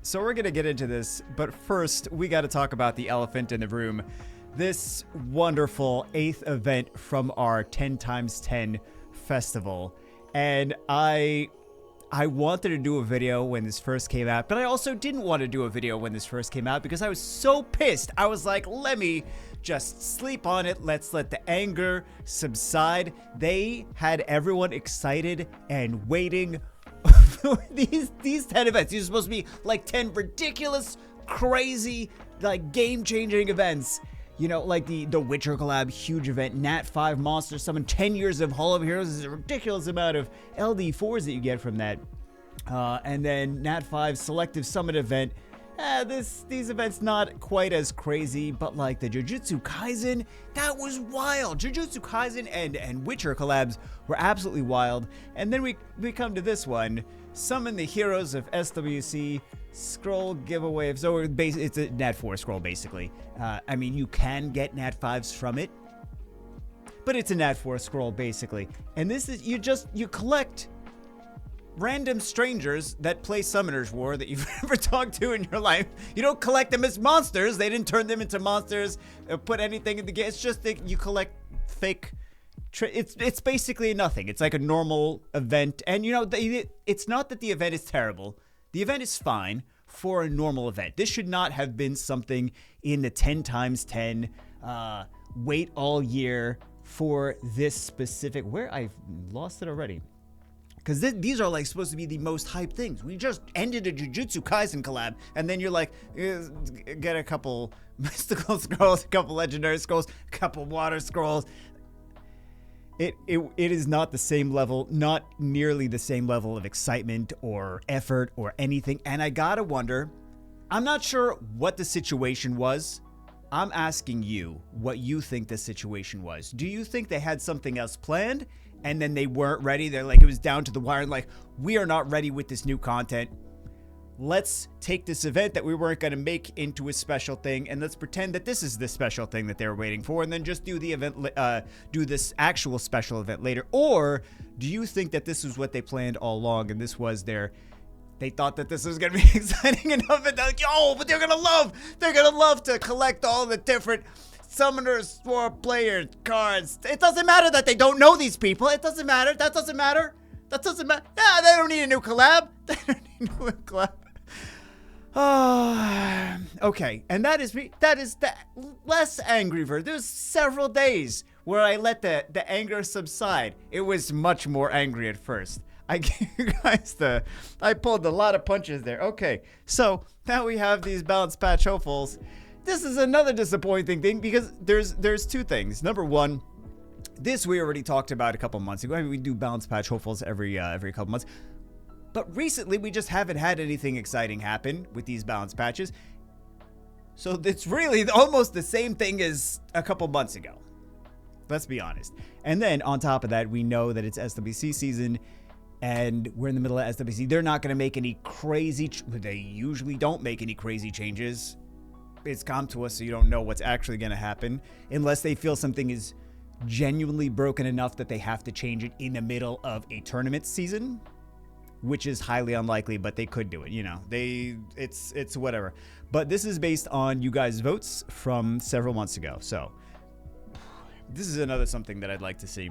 So we're going to get into this, but first we got to talk about the elephant in the room. This wonderful 8th event from our 10 times 10 festival. And I wanted to do a video when this first came out, but I also didn't want to do a video when this first came out because I was so pissed. I was like, let me just sleep on it. Let's let the anger subside. They had everyone excited and waiting for these 10 events. These are supposed to be like 10 ridiculous, crazy, like game-changing events. You know, like the Witcher collab, huge event, Nat 5 Monster Summon, 10 years of Hall of Heroes is a ridiculous amount of LD4s that you get from that. And then Nat 5 Selective Summon event. These events not quite as crazy, but like the Jujutsu Kaisen, that was wild. Jujutsu Kaisen and Witcher collabs were absolutely wild. And then we come to this one, Summon the Heroes of SWC Scroll giveaway. So it's a Nat 4 scroll basically. I mean, you can get Nat 5s from it, but it's a Nat 4 scroll basically. And this is, you collect random strangers that play Summoners War that you've ever talked to in your life. You don't collect them as monsters. They didn't turn them into monsters or put anything in the game. It's just that you collect fake. It's basically nothing. It's like a normal event. And you know, it's not that the event is terrible. The event is fine for a normal event. This should not have been something in the 10 times 10 wait all year for this specific. Where I've lost it already. Because these are like supposed to be the most hyped things. We just ended a Jujutsu Kaisen collab, and then you're like, get a couple mystical scrolls, a couple legendary scrolls, a couple water scrolls. It is not the same level, not nearly the same level of excitement or effort or anything. And I gotta wonder, I'm not sure what the situation was. I'm asking you what you think the situation was. Do you think they had something else planned and then they weren't ready? They're like, it was down to the wire, like, we are not ready with this new content. Let's take this event that we weren't going to make into a special thing, and let's pretend that this is the special thing that they were waiting for, and then just do the event, do this actual special event later. Or do you think that this was what they planned all along, and this was they thought that this was going to be exciting enough, and they're like, yo, but they're going to love to collect all the different Summoners War player cards. It doesn't matter that they don't know these people. It doesn't matter. That doesn't matter. Yeah, they don't need a new collab. They don't need a new collab. Okay, and that is the less angry version. There's several days where I let the anger subside. It was much more angry at first. I gave you guys I pulled a lot of punches there. Okay, so now we have these balance patch hopefuls. This is another disappointing thing because there's two things. Number one, this we already talked about a couple months ago. I mean, we do balance patch hopefuls every couple months. But recently, we just haven't had anything exciting happen with these balance patches. So it's really almost the same thing as a couple months ago. Let's be honest. And then on top of that, we know that it's SWC season and we're in the middle of SWC. They're not going to make any crazy... They usually don't make any crazy changes. It's come to us, so you don't know what's actually going to happen unless they feel something is genuinely broken enough that they have to change it in the middle of a tournament season. Which is highly unlikely, but they could do it, you know. It's whatever. But this is based on you guys' votes from several months ago. So this is another something that I'd like to see.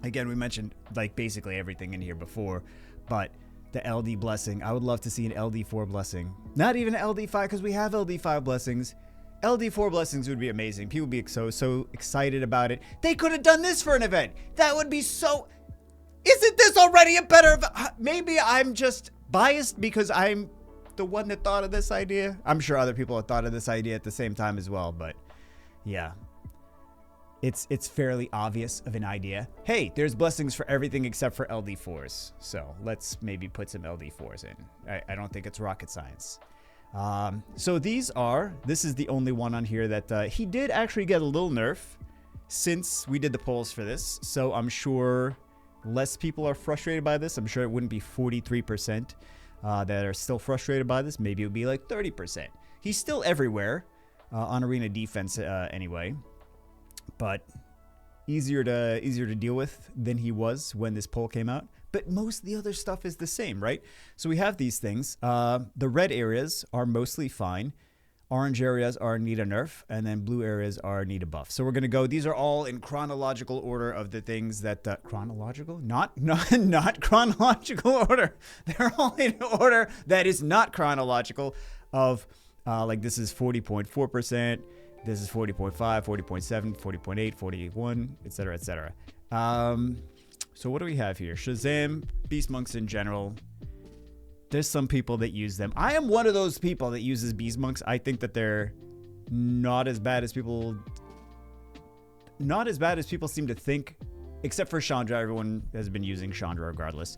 Again, we mentioned like basically everything in here before, but the LD blessing, I would love to see an LD4 blessing. Not even an LD5 because we have LD5 blessings. LD4 blessings would be amazing. People would be so excited about it. They could have done this for an event. That would be so... Isn't this already a better... Maybe I'm just biased because I'm the one that thought of this idea. I'm sure other people have thought of this idea at the same time as well, but yeah. It's fairly obvious of an idea. Hey, there's blessings for everything except for LD4s. So let's maybe put some LD4s in. I don't think it's rocket science. So this is the only one on here that he did actually get a little nerf since we did the polls for this. So I'm sure... less people are frustrated by this. I'm sure it wouldn't be 43% that are still frustrated by this. Maybe it would be like 30%. He's still everywhere on arena defense anyway, but easier to deal with than he was when this poll came out. but most of the other stuff is the same, right? So we have these things. The red areas are mostly fine. Orange areas are need a nerf, and then blue areas are need a buff. So we're going to go, these are all in chronological order of the things that, chronological? Not chronological order. They're all in order that is not chronological of, like this is 40.4%, this is 40.5, 40.7, 40.8, 41, etc., etc. So what do we have here? Shazam, Beast Monks in general. There's some people that use them. I am one of those people that uses Beast Monks. I think that they're not as bad as people seem to think, except for Chandra. Everyone has been using Chandra regardless.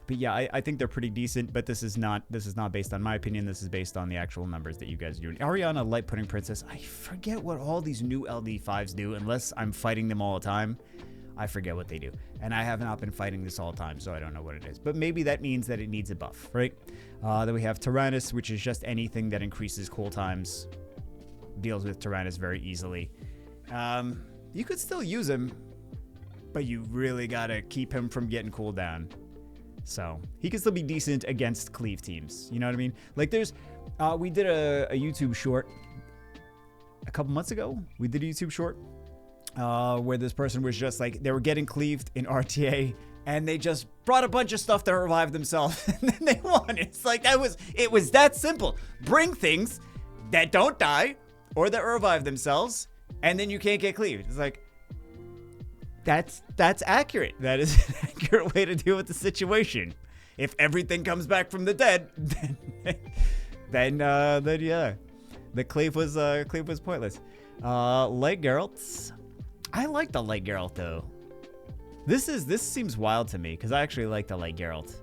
But yeah, I think they're pretty decent, but this is not based on my opinion. This is based on the actual numbers that you guys are doing. Ariana, Light Pudding Princess. I forget what all these new LD5s do unless I'm fighting them all the time. I forget what they do. And I have not been fighting this all the time, so I don't know what it is. But maybe that means that it needs a buff, right? Then we have Tyrannus, which is just anything that increases cool times. Deals with Tyrannus very easily. You could still use him, but you really gotta keep him from getting cooled down. So he can still be decent against cleave teams. You know what I mean? Like there's, we did a YouTube short a couple months ago. We did a YouTube short where this person was just like, they were getting cleaved in RTA and they just brought a bunch of stuff to revive themselves and then they won. It's like, it was that simple. Bring things that don't die or that revive themselves and then you can't get cleaved. It's like, that's accurate. That is an accurate way to deal with the situation. If everything comes back from the dead, then yeah, the cleave was pointless. Light Geralt. I like the Light Geralt though. This seems wild to me because I actually like the Light Geralt.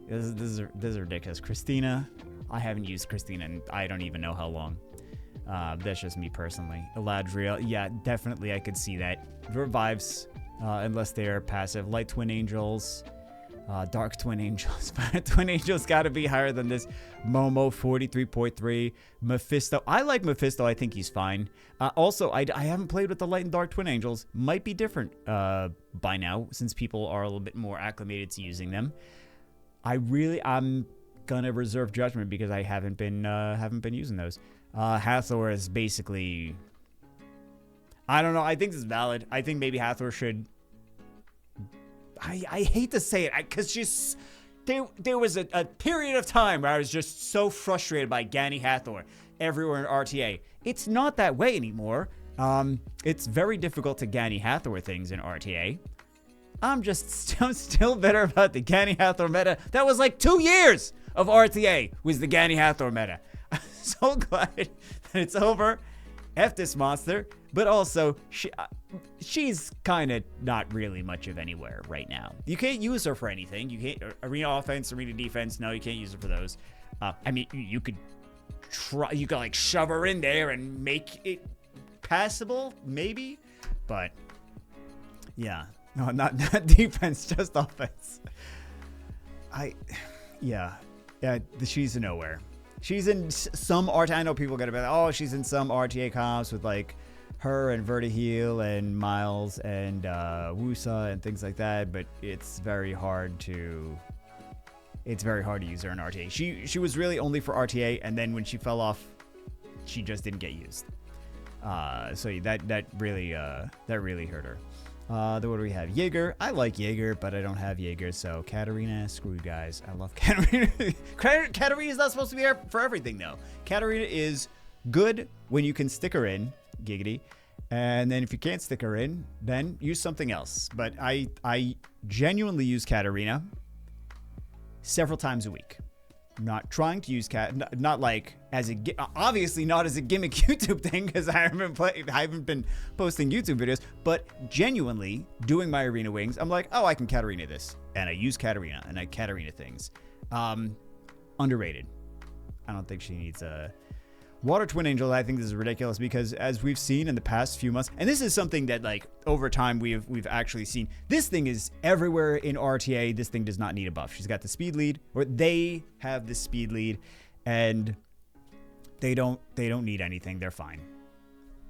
This is ridiculous. Christina. I haven't used Christina in I don't even know how long. That's just me personally. Eladriel, yeah, definitely I could see that. Revives, unless they're passive. Light Twin Angels, Dark Twin Angels. Twin Angels gotta be higher than this. Momo, 43.3. Mephisto, I like Mephisto, I think he's fine. Also, I haven't played with the Light and Dark Twin Angels. Might be different by now, since people are a little bit more acclimated to using them. I'm gonna reserve judgment because I haven't been using those. Hathor is basically, I don't know. I think this is valid. I think maybe Hathor should. I hate to say it because there was a period of time where I was just so frustrated by Gani Hathor everywhere in RTA. It's not that way anymore. It's very difficult to Gani Hathor things in RTA. I'm still bitter about the Gani Hathor meta. That was like 2 years of RTA was the Gani Hathor meta. I'm so glad that it's over. F this monster. But also, she's kind of not really much of anywhere right now. You can't use her for anything. You can't arena offense, arena defense. No, you can't use her for those. I mean, you could try. You could like shove her in there and make it passable, maybe. But yeah, no, not defense, just offense. Yeah, she's nowhere. She's in some RTA. I know people get about, oh, she's in some RTA comps with like her and Vertiheel and Miles and Wusa and things like that, but it's very hard to use her in RTA. She was really only for RTA, and then when she fell off, she just didn't get used. So that really hurt her. Then what do we have? Jaeger. I like Jaeger, but I don't have Jaeger, so Katarina, screw you guys. I love Katarina. Katarina's not supposed to be here for everything, though. Katarina is good when you can stick her in, giggity, and then if you can't stick her in, then use something else. But I genuinely use Katarina several times a week. I'm not trying to use not like as a obviously not as a gimmick YouTube thing because I haven't been posting YouTube videos, but genuinely doing my arena wings, I'm like, oh, I can Katarina this, and I use Katarina and I Katarina things. Underrated. I don't think she needs a Water Twin Angel. I think this is ridiculous because as we've seen in the past few months, and this is something that like over time we've actually seen, this thing is everywhere in RTA. This thing does not need a buff. She's got the speed lead, or they have the speed lead, and they don't need anything. They're fine.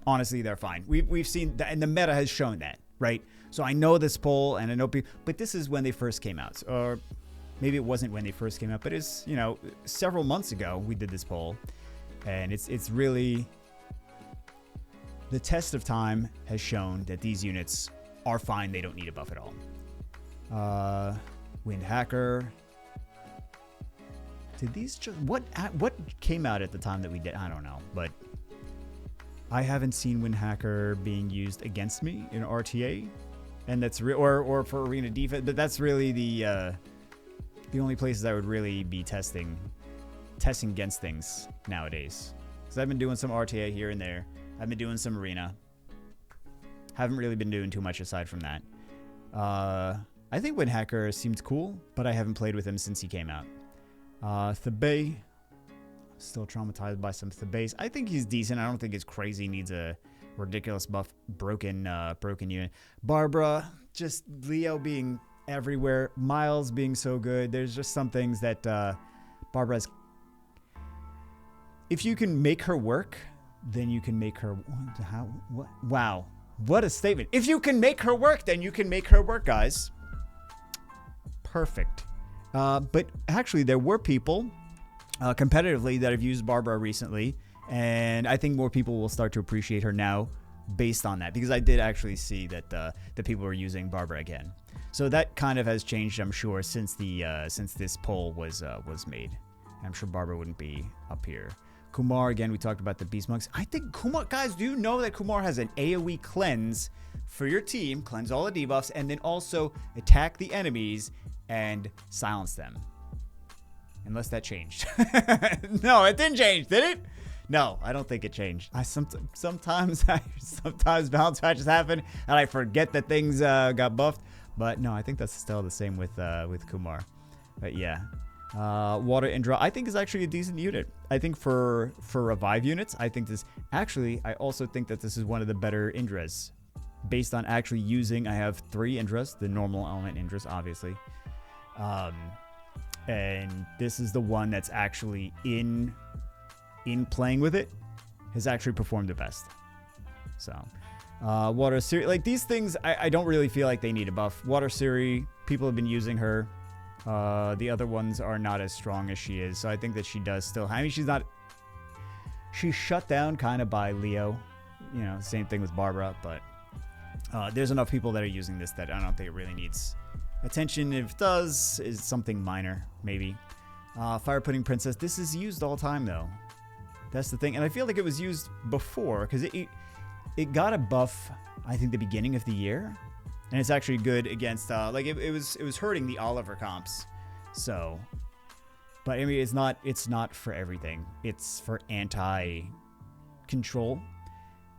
Honestly, they're fine. We've seen that, and the meta has shown that, right? So I know this poll, and I know people, but this is when they first came out. Or maybe it wasn't when they first came out, but it's, you know, several months ago we did this poll. And it's really, the test of time has shown that these units are fine. They don't need a buff at all. Wind Hacker. Did these just, what came out at the time that we did? I don't know, but I haven't seen Wind Hacker being used against me in RTA, and that's or for arena defense. But that's really the only places I would really be testing against things nowadays. Because I've been doing some RTA here and there. I've been doing some arena. Haven't really been doing too much aside from that. I think Wind Hacker seemed cool, but I haven't played with him since he came out. Thebei, still traumatized by some Thebeis. I think he's decent. I don't think he's crazy. Needs a ridiculous buff. Broken unit. Barbara, just Leo being everywhere. Miles being so good. There's just some things that Barbara's. If you can make her work, then you can make her. What? Wow. What a statement. If you can make her work, then you can make her work, guys. Perfect. But actually, there were people competitively that have used Barbara recently, and I think more people will start to appreciate her now based on that, because I did actually see that the people were using Barbara again. So that kind of has changed, I'm sure, since this poll was made. I'm sure Barbara wouldn't be up here. Kumar, again, we talked about the Beast Monks. I think Kumar, guys, do you know that Kumar has an AoE cleanse for your team, cleanse all the debuffs, and then also attack the enemies and silence them? Unless that changed. No, it didn't change, did it? No, I don't think it changed. Sometimes balance matches happen, and I forget that things got buffed. But no, I think that's still the same with Kumar. But yeah. Water Indra, I think, is actually a decent unit. I think for revive units, I think this actually, I also think that this is one of the better Indras based on actually using. I have 3 Indras, the normal element Indras, obviously, and this is the one that's actually in playing with it has actually performed the best. So Water Siri, like these things, I don't really feel like they need a buff. Water Siri, people have been using her. The other ones are not as strong as she is, so I think that she does still. I mean, she's shut down kind of by Leo, you know, same thing with Barbara, but there's enough people that are using this that I don't think it really needs attention. If it does, is something minor, maybe. Fire Pudding Princess, this is used all the time though. That's the thing, and I feel like it was used before, because it got a buff, I think, the beginning of the year. And it's actually good against, like, it was hurting the Oliver comps. So, but I mean, it's not for everything. It's for anti-control.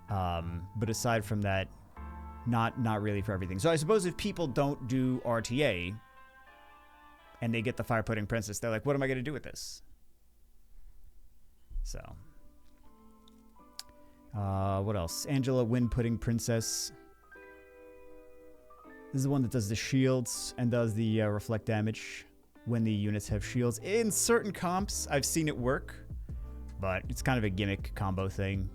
But aside from that, not really for everything. So I suppose if people don't do RTA and they get the Fire Pudding Princess, they're like, what am I going to do with this? So, what else? Angela Wind Pudding Princess. This is the one that does the shields and does the reflect damage when the units have shields. In certain comps, I've seen it work, but it's kind of a gimmick combo thing.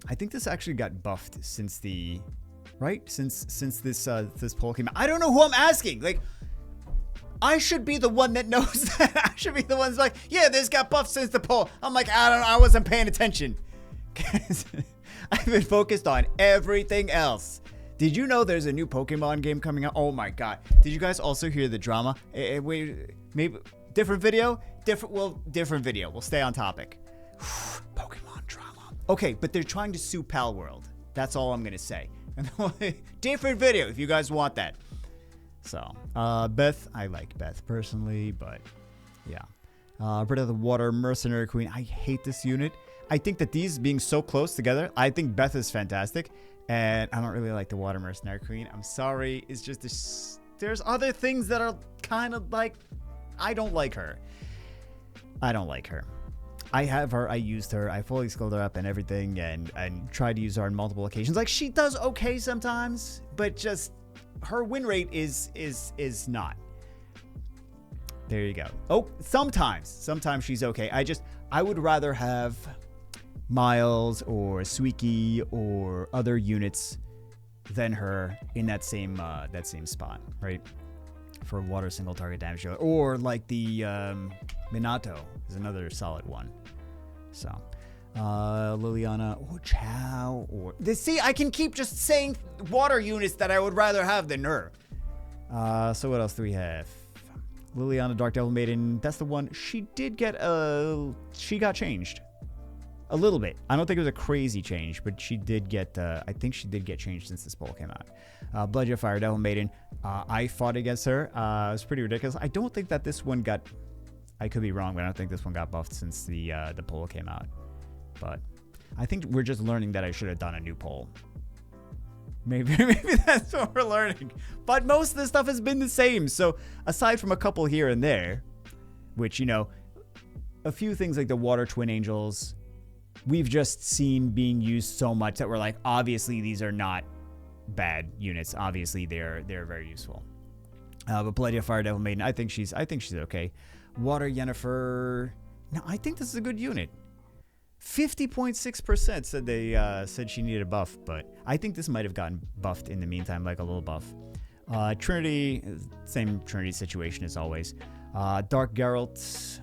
I think this actually got buffed since the, right? Since this poll came out. I don't know who I'm asking. Like, I should be the one that knows that. I should be the one that's like, yeah, this got buffed since the poll. I'm like, I don't know. I wasn't paying attention. I've been focused on everything else. Did you know there's a new Pokemon game coming out? Oh my god. Did you guys also hear the drama? Wait, maybe different video? Different video. We'll stay on topic. Pokemon drama. Okay, but they're trying to sue Palworld. That's all I'm going to say. Different video if you guys want that. So, Beth, I like Beth personally, but yeah. Breath of the Water, Mercenary Queen. I hate this unit. I think that these being so close together, I think Beth is fantastic, and I don't really like the Water Mercenary Queen. I'm sorry. It's just there's other things that are kind of like, I don't like her. I don't like her. I have her. I used her. I fully skilled her up and everything, and tried to use her on multiple occasions. Like, she does okay sometimes, but just her win rate is not. There you go. Oh, sometimes she's okay. I would rather have Miles or Suiki or other units than her in that same spot, right? For water single target damage dealer. Or like the Minato is another solid one. So Liliana or Chow or see, I can keep just saying water units that I would rather have than her. So what else do we have? Liliana, Dark Devil Maiden, that's the one. She did get she got changed a little bit. I don't think it was a crazy change, but she did get I think she did get changed since this poll came out. Bloodjet Fire Devil Maiden, I fought against her. It was pretty ridiculous. I don't think that this one got, I could be wrong, but I don't think this one got buffed since the poll came out. But I think we're just learning that I should have done a new poll. Maybe that's what we're learning. But most of the stuff has been the same. So aside from a couple here and there, which, you know, a few things like the Water Twin Angels, we've just seen being used so much that we're like, obviously these are not bad units. Obviously they're very useful. But Bloodjet Fire Devil Maiden, I think she's okay. Water Yennefer, no, I think this is a good unit. 50.6% said they said she needed a buff, but I think this might have gotten buffed in the meantime, like a little buff. Trinity, same Trinity situation as always. Dark Geralt,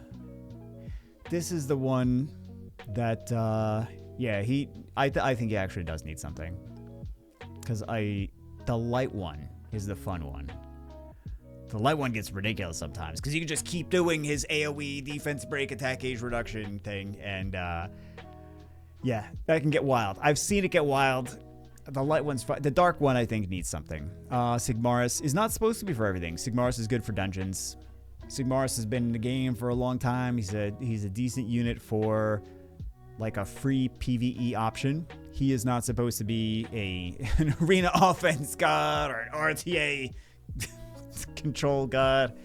this is the one that yeah, I think he actually does need something, because the light one is the fun one. The light one gets ridiculous sometimes because you can just keep doing his AoE defense break attack gauge reduction thing, and yeah, that can get wild. I've seen it get wild. The light one's fine. The dark one I think needs something. Sigmaris is not supposed to be for everything. Sigmaris is good for dungeons. Sigmaris has been in the game for a long time. He's a decent unit for like a free PvE option. He is not supposed to be an arena offense god or an RTA control god.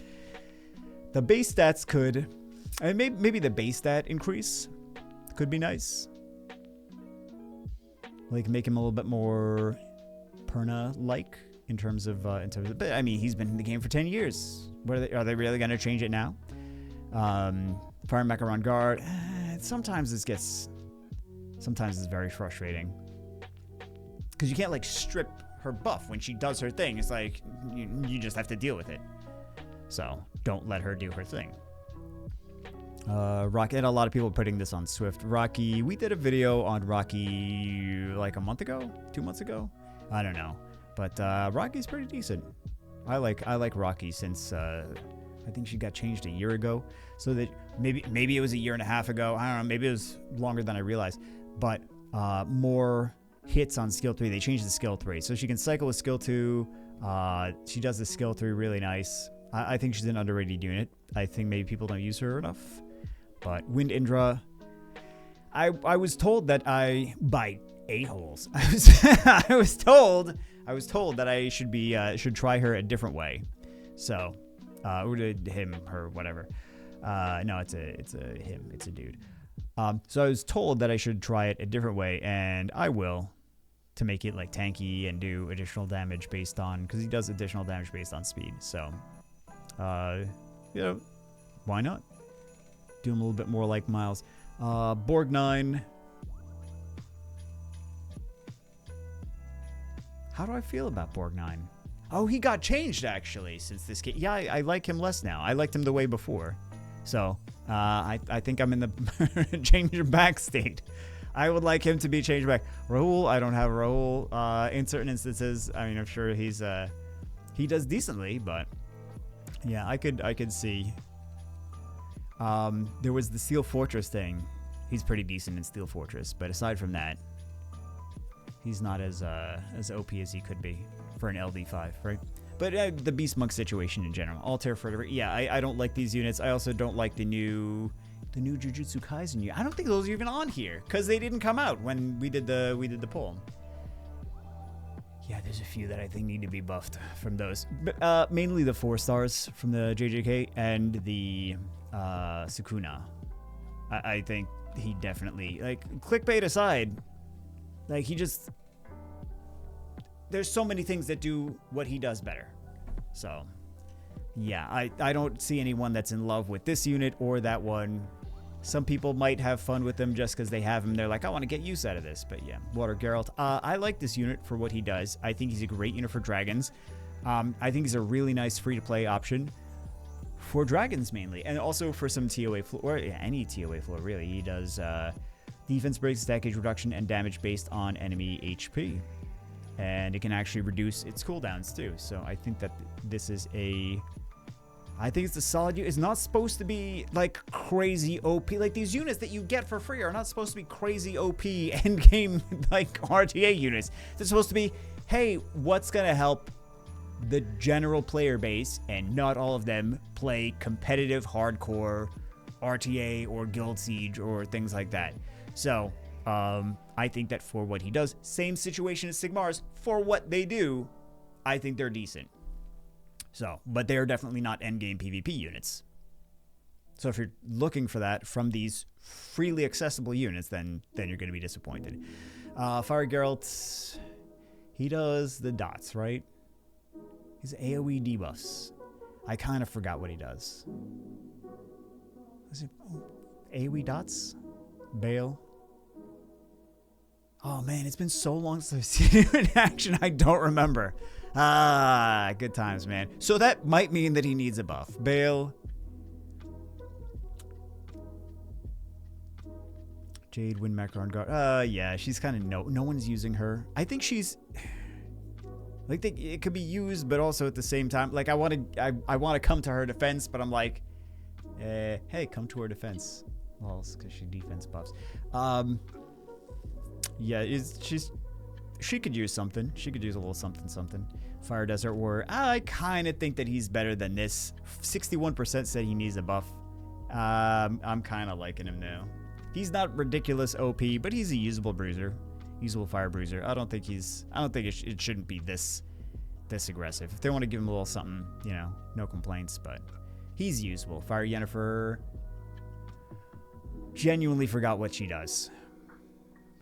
The base stats could, I mean, maybe the base stat increase could be nice. Like make him a little bit more Perna-like in terms of, but I mean, he's been in the game for 10 years. Are they really going to change it now? Fire Macaron Guard. Sometimes it's very frustrating because you can't like strip her buff when she does her thing. It's like you just have to deal with it. So don't let her do her thing. Rocky, and a lot of people putting this on Swift. Rocky, we did a video on Rocky like a month ago, 2 months ago. I don't know, but Rocky's pretty decent. I like Rocky since I think she got changed a year ago. So that maybe it was a year and a half ago. I don't know. Maybe it was longer than I realized. But more hits on skill 3. They changed the skill 3, so she can cycle with skill 2. She does the skill 3 really nice. I think she's an underrated unit. I think maybe people don't use her enough. But Wind Indra, I was told that by a-holes. I was told that I should try her a different way. So, or to him, her, whatever. No, it's a him. It's a dude. So I was told that I should try it a different way, and I will, to make it like tanky and do additional damage based on, because he does additional damage based on speed. So, you know, why not? Do him a little bit more like Miles. Borgnine. How do I feel about Borgnine? Oh, he got changed actually since this game. Yeah, I like him less now. I liked him the way before. So, I think I'm in the change back state. I would like him to be changed back. Raul, I don't have Raul. In certain instances, I mean, I'm sure he does decently, but yeah, I could see. There was the Steel Fortress thing. He's pretty decent in Steel Fortress, but aside from that, he's not as OP as he could be for an LD5, right? But the Beast Monk situation in general, Altair for whatever. Yeah, I don't like these units. I also don't like the new Jujutsu Kaisen unit. I don't think those are even on here because they didn't come out when we did the poll. Yeah, there's a few that I think need to be buffed from those. But mainly the 4 stars from the JJK and the Sukuna. I think he definitely, like, clickbait aside, like, he just, there's so many things that do what he does better. So, yeah, I don't see anyone that's in love with this unit or that one. Some people might have fun with them just because they have him. They're like, I want to get use out of this. But yeah, Water Geralt. I like this unit for what he does. I think he's a great unit for dragons. I think he's a really nice free-to-play option for dragons mainly. And also for some TOA floor, or any TOA floor really. He does defense breaks, attack gauge reduction, and damage based on enemy HP. And it can actually reduce its cooldowns too. So I think that this is I think it's a solid unit. It's not supposed to be like crazy OP. Like these units that you get for free are not supposed to be crazy OP endgame like RTA units. They're supposed to be, hey, what's going to help the general player base, and not all of them play competitive hardcore RTA or Guild Siege or things like that. So I think that for what he does, same situation as Sigmar's, for what they do, I think they're decent. So, but they're definitely not endgame PvP units. So if you're looking for that from these freely accessible units, then you're going to be disappointed. Fire Geralt, he does the dots, right? His AoE debuffs. I kind of forgot what he does. Is it AoE dots? Bale? Oh man, it's been so long since I've seen him in action, I don't remember. Good times, man. So that might mean that he needs a buff. Bale. Jade, Windmaker on guard. Yeah, she's kind of no one's using her. I think she's like it could be used, but also at the same time, like I want to come to her defense, but I'm like, hey, come to her defense. Well, because she defense buffs. Yeah, she could use something. She could use a little something. Fire Desert Warrior. I kind of think that he's better than this. 61% said he needs a buff. I'm kind of liking him now. He's not ridiculous OP, but he's a usable bruiser. Usable fire bruiser. I don't think it shouldn't be this aggressive. If they want to give him a little something, no complaints, but he's usable. Fire Yennefer. Genuinely forgot what she does.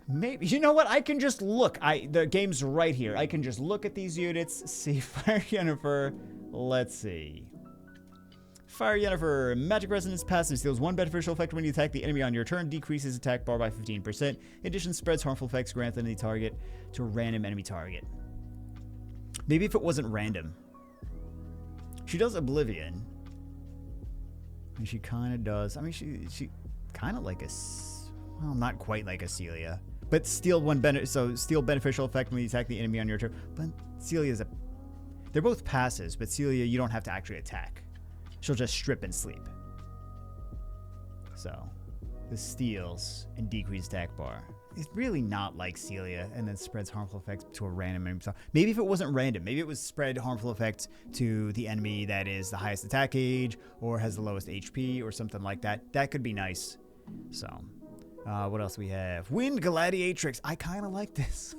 Maybe, you know what? I can just look. The game's right here. I can just look at these units, see Fire Yennefer. Let's see. Fire Yennefer, Magic Resonance passive deals 1 beneficial effect when you attack the enemy on your turn, decreases attack bar by 15%. In addition, spreads harmful effects granted any target to a random enemy target. Maybe if it wasn't random. She does Oblivion. And she kind of does. I mean, she kind of like well, not quite like a Celia. But steal steal beneficial effect when you attack the enemy on your turn. But Celia's they're both passives, but Celia, you don't have to actually attack. She'll just strip and sleep. So, the steals and decreased attack bar. It's really not like Celia, and then spreads harmful effects to a random enemy. Maybe if it wasn't random, maybe it was spread harmful effects to the enemy that is the highest attack gauge, or has the lowest HP, or something like that. That could be nice. So, what else we have? Wind Gladiatrix. I kind of like this.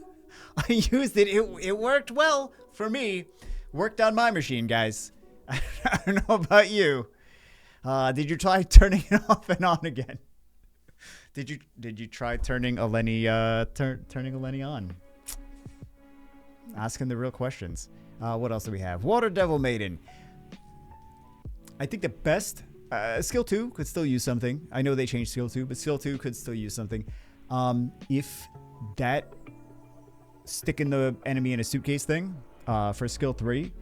I used it. It worked well for me. Worked on my machine, guys. I don't know about you. Did you try turning it off and on again? Did you try turning Eleni turning Eleni on? Asking the real questions. What else do we have? Water Devil Maiden. I think the best skill 2 could still use something. I know they changed skill 2, but skill 2 could still use something. If that sticking the enemy in a suitcase thing for skill 3,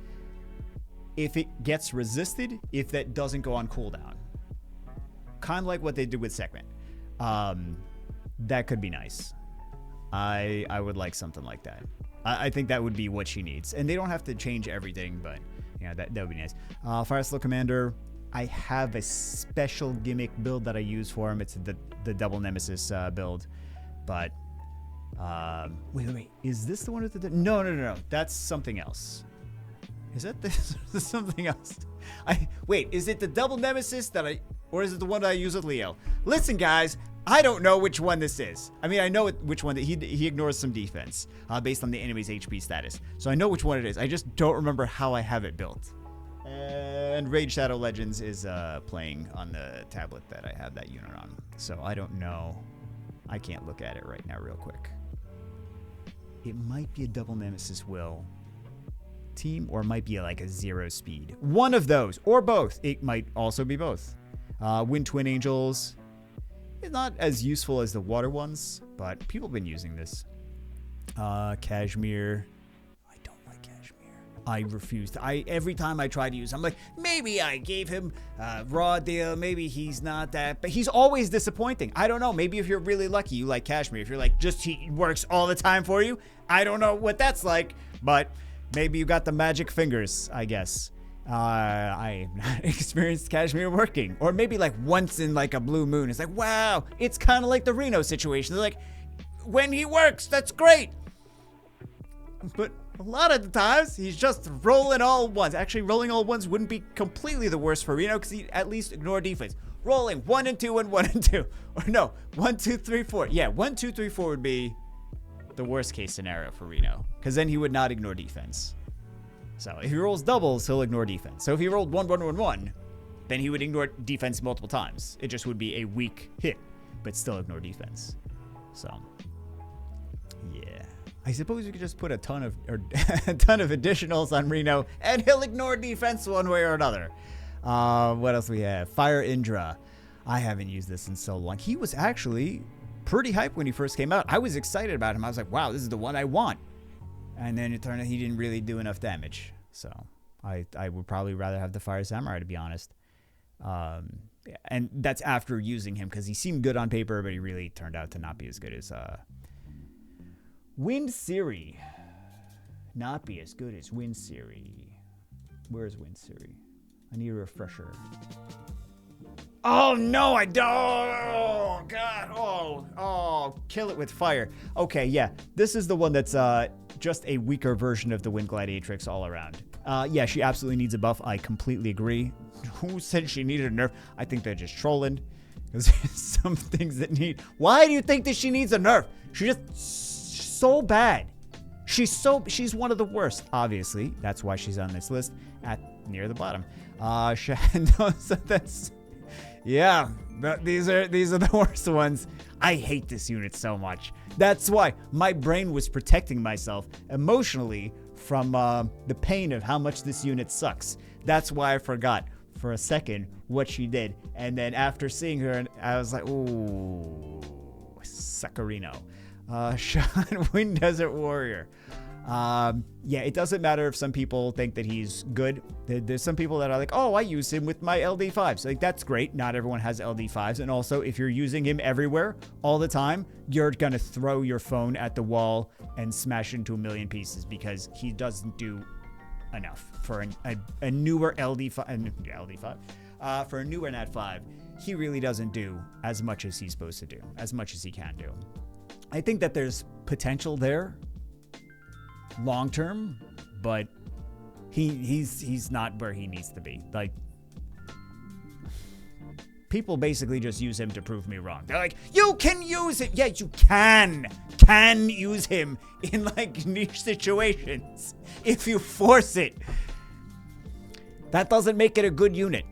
if it gets resisted, if that doesn't go on cooldown, kind of like what they did with Segment, that could be nice. I would like something like that. I think that would be what she needs, and they don't have to change everything, but that would be nice. Fire Slow Commander. I have a special gimmick build that I use for him. It's the double Nemesis build, but wait. Is this the one with the? No. That's something else. Is that this? Is something else? Wait. Is it the double Nemesis or is it the one that I use with Leo? Listen, guys. I don't know which one this is. I mean, I know which one that he ignores some defense based on the enemy's HP status. So I know which one it is. I just don't remember how I have it built. And Raid Shadow Legends is playing on the tablet that I have that unit on. So I don't know. I can't look at it right now real quick. It might be a double Nemesis Will team, or it might be like a 0 speed. One of those, or both. It might also be both. Wind Twin Angels. It's not as useful as the water ones, but people have been using this. Cashmere. I don't like Cashmere. I refused. Every time I try to use, I'm like, maybe I gave him a raw deal. Maybe he's not that, but he's always disappointing. I don't know. Maybe if you're really lucky, you like Cashmere. If you're like, just he works all the time for you. I don't know what that's like, but maybe you got the magic fingers, I guess. I have not experienced Cashmere working. Or maybe like once in like a blue moon. It's like, wow, it's kind of like the Reno situation. They're like, when he works, that's great. But a lot of the times, he's just rolling all ones. Actually, rolling all ones wouldn't be completely the worst for Reno because he'd at least ignore defense. Rolling 1 and 2 and 1 and 2. Or no, 1, 2, 3, 4. Yeah, 1, 2, 3, 4 would be the worst case scenario for Reno because then he would not ignore defense. So if he rolls doubles, he'll ignore defense. So if he rolled 1, 1, 1, 1, then he would ignore defense multiple times. It just would be a weak hit, but still ignore defense. So, yeah. I suppose you could just put a ton of additionals on Reno, and he'll ignore defense one way or another. What else we have? Fire Indra. I haven't used this in so long. He was actually pretty hyped when he first came out. I was excited about him. I was like, wow, this is the one I want. And then it turned out he didn't really do enough damage. So I would probably rather have the Fire Samurai, to be honest. And that's after using him, because he seemed good on paper, but he really turned out to not be as good as Wind Siri. Not be as good as Wind Siri. Where's Wind Siri? I need a refresher. Oh, no, I don't. Oh, God. Oh, kill it with fire. Okay, yeah. This is the one that's just a weaker version of the Wind Gladiatrix all around. Yeah, she absolutely needs a buff. I completely agree. Who said she needed a nerf? I think they're just trolling. Because there's some things that need... Why do you think that she needs a nerf? She's just so bad. She's one of the worst, obviously. That's why she's on this list at near the bottom. Shadow, so that's... Yeah, these are the worst ones. I hate this unit so much. That's why my brain was protecting myself emotionally from the pain of how much this unit sucks. That's why I forgot for a second what she did. And then after seeing her, I was like, ooh, Sakurino. Sean, Wind Desert Warrior. Yeah, it doesn't matter if some people think that he's good. There's some people that are like, oh, I use him with my LD5s. Like, that's great. Not everyone has LD5s. And also, if you're using him everywhere, all the time, you're going to throw your phone at the wall and smash it into a million pieces because he doesn't do enough. For a newer LD5, for a newer Nat5, he really doesn't do as much as he's supposed to do, as much as he can do. I think that there's potential there long term, but he's not where he needs to be. Like, people basically just use him to prove me wrong. They're like, you can use it. Yeah, you can use him in like niche situations if you force it. That doesn't make it a good unit,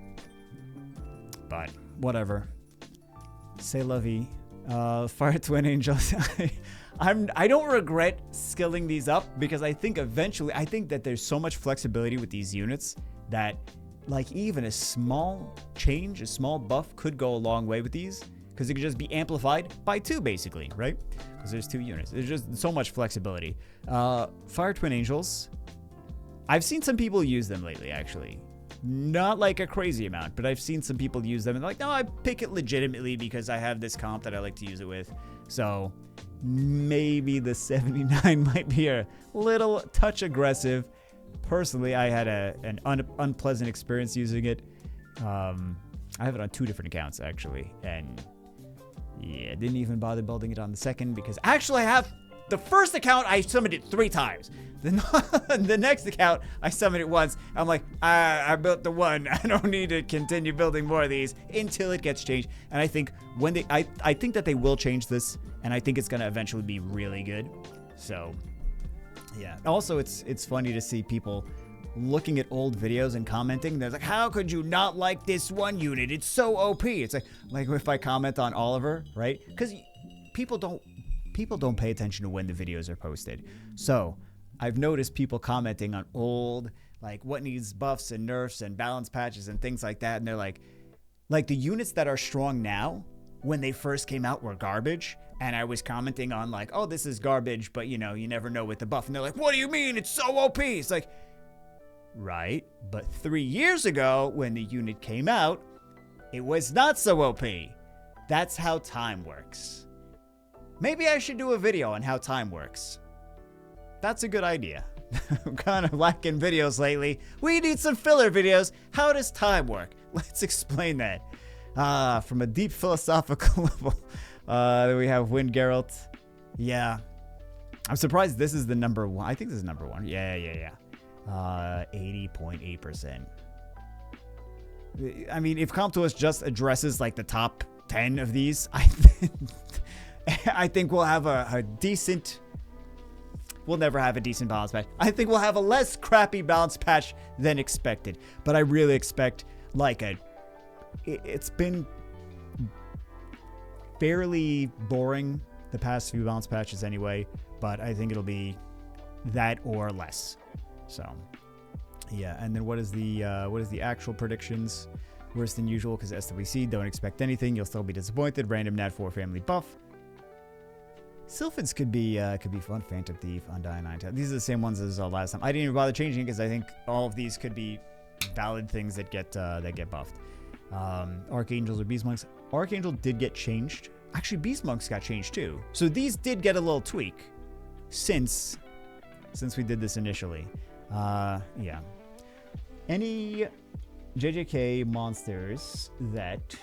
but whatever. C'est la vie. Fire Twin Angels. I don't regret skilling these up because I think eventually, I think that there's so much flexibility with these units that like even a small change, a small buff could go a long way with these because it could just be amplified by 2 basically, right? Because there's 2 units. There's just so much flexibility. Fire Twin Angels. I've seen some people use them lately, actually. Not like a crazy amount, but I've seen some people use them and they're like, no, I pick it legitimately because I have this comp that I like to use it with. So maybe the 79 might be a little touch aggressive. Personally, I had an unpleasant experience using it. I have it on 2 different accounts, actually. And yeah, didn't even bother building it on the second because actually I have the first account, I summoned it 3 times. The next account, I summoned it once. I'm like, I built the one. I don't need to continue building more of these until it gets changed. And I think when I think that they will change this, and I think it's gonna eventually be really good. So, yeah. Also, it's funny to see people looking at old videos and commenting. They're like, how could you not like this one unit? It's so OP. It's like if I comment on Oliver, right? Because people don't pay attention to when the videos are posted. So I've noticed people commenting on old, like what needs buffs and nerfs and balance patches and things like that. And they're like the units that are strong now when they first came out were garbage. And I was commenting on like, oh, this is garbage, but you know, you never know with the buff. And they're like, what do you mean? It's so OP. It's like, right. But 3 years ago, when the unit came out, it was not so OP. That's how time works. Maybe I should do a video on how time works. That's a good idea. I'm kind of lacking videos lately. We need some filler videos. How does time work? Let's explain that. From a deep philosophical level. We have Wind Geralt. Yeah. I'm surprised this is the number one. I think this is number one. Yeah. 80.8%. I mean, if CompTOS just addresses like the top 10 of these, I think we'll have a decent... We'll never have a decent balance patch. I think we'll have a less crappy balance patch than expected. But I really expect like it's been fairly boring the past few balance patches anyway. But I think it'll be that or less. So yeah, and then what is the actual predictions? Worse than usual because SWC, don't expect anything. You'll still be disappointed. Random Nat 4 family buff. Sylphids could be fun. Phantom Thief, Undying Nine. These are the same ones as last time. I didn't even bother changing it because I think all of these could be valid things that get buffed. Archangels or Beast Monks. Archangel did get changed. Actually, Beast Monks got changed too. So these did get a little tweak since we did this initially. Yeah. Any JJK monsters that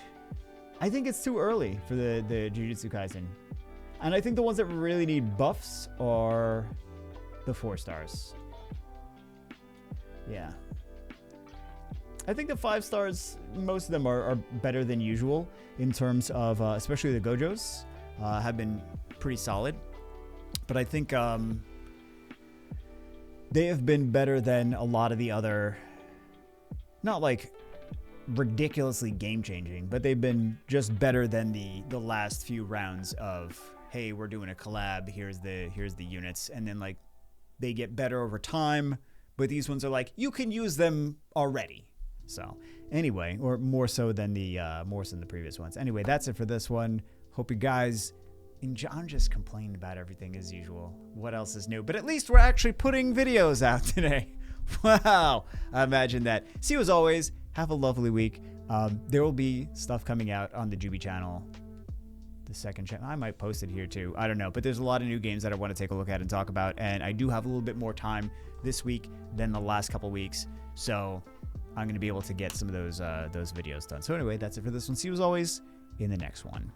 I think it's too early for the Jujutsu Kaisen. And I think the ones that really need buffs are the 4 stars. Yeah. I think the 5 stars, most of them are better than usual in terms of, especially the Gojos, have been pretty solid. But I think they have been better than a lot of the other, not like ridiculously game-changing, but they've been just better than the last few rounds of, hey, we're doing a collab, here's the units, and then like they get better over time, but these ones are like you can use them already. So anyway, or more so than the previous ones. Anyway, that's it for this one. Hope you guys John just complained about everything as usual. What else is new? But at least we're actually putting videos out today. Wow, imagine that. See you as always. Have a lovely week. There will be stuff coming out on the Juby channel. The second channel. I might post it here too. I don't know. But there's a lot of new games that I want to take a look at and talk about. And I do have a little bit more time this week than the last couple weeks. So I'm going to be able to get some of those videos done. So anyway, that's it for this one. See you as always in the next one.